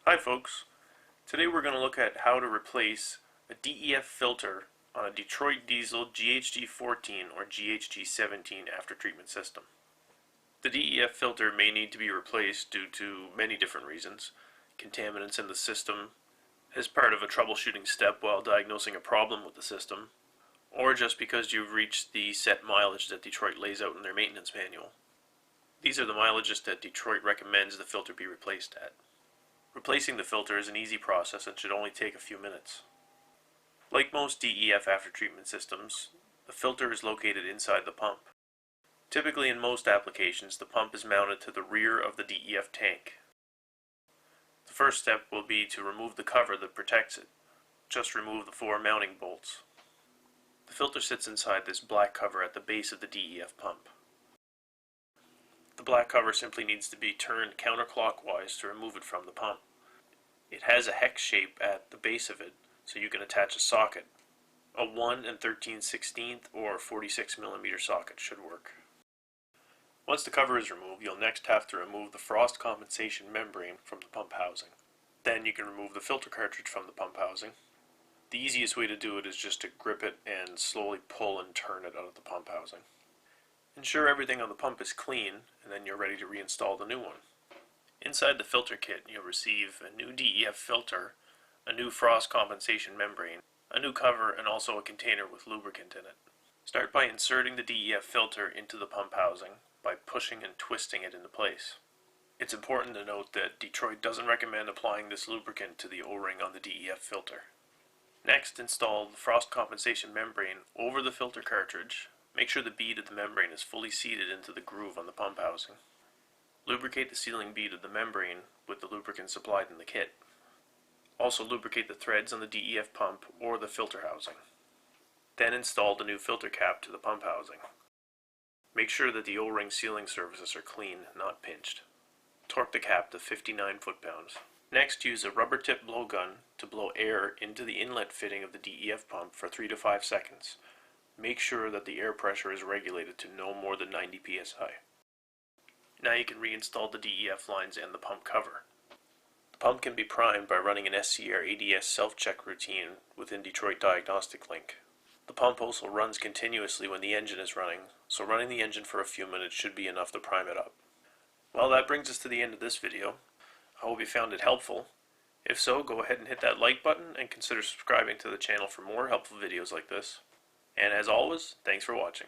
Hi folks, today we're going to look at how to replace a DEF filter on a Detroit diesel GHG14 or GHG17 aftertreatment system. The DEF filter may need to be replaced due to many different reasons: contaminants in the system, as part of a troubleshooting step while diagnosing a problem with the system, or just because you've reached the set mileage that Detroit lays out in their maintenance manual. These are the mileages that Detroit recommends the filter be replaced at. Replacing the filter is an easy process and should only take a few minutes. Like most DEF aftertreatment systems, the filter is located inside the pump. Typically in most applications, the pump is mounted to the rear of the DEF tank. The first step will be to remove the cover that protects it. Just remove the 4 mounting bolts. The filter sits inside this black cover at the base of the DEF pump. The black cover simply needs to be turned counterclockwise to remove it from the pump. It has a hex shape at the base of it, so you can attach a socket. A 1 13/16 or 46mm socket should work. Once the cover is removed, you'll next have to remove the frost compensation membrane from the pump housing. Then you can remove the filter cartridge from the pump housing. The easiest way to do it is just to grip it and slowly pull and turn it out of the pump housing. Ensure everything on the pump is clean, and then you're ready to reinstall the new one. Inside the filter kit, you'll receive a new DEF filter, a new frost compensation membrane, a new cover, and also a container with lubricant in it. Start by inserting the DEF filter into the pump housing by pushing and twisting it into place. It's important to note that Detroit doesn't recommend applying this lubricant to the O-ring on the DEF filter. Next, install the frost compensation membrane over the filter cartridge. Make sure the bead of the membrane is fully seated into the groove on the pump housing. Lubricate the sealing bead of the membrane with the lubricant supplied in the kit. Also lubricate the threads on the DEF pump or the filter housing. Then install the new filter cap to the pump housing. Make sure that the O-ring sealing surfaces are clean, not pinched. Torque the cap to 59 foot-pounds. Next, use a rubber tip blowgun to blow air into the inlet fitting of the DEF pump for 3 to 5 seconds. Make sure that the air pressure is regulated to no more than 90 psi. Now you can reinstall the DEF lines and the pump cover. The pump can be primed by running an SCR ADS self-check routine within Detroit Diagnostic Link. The pump also runs continuously when the engine is running, so running the engine for a few minutes should be enough to prime it up. Well, that brings us to the end of this video. I hope you found it helpful. If so, go ahead and hit that like button and consider subscribing to the channel for more helpful videos like this. And as always, thanks for watching.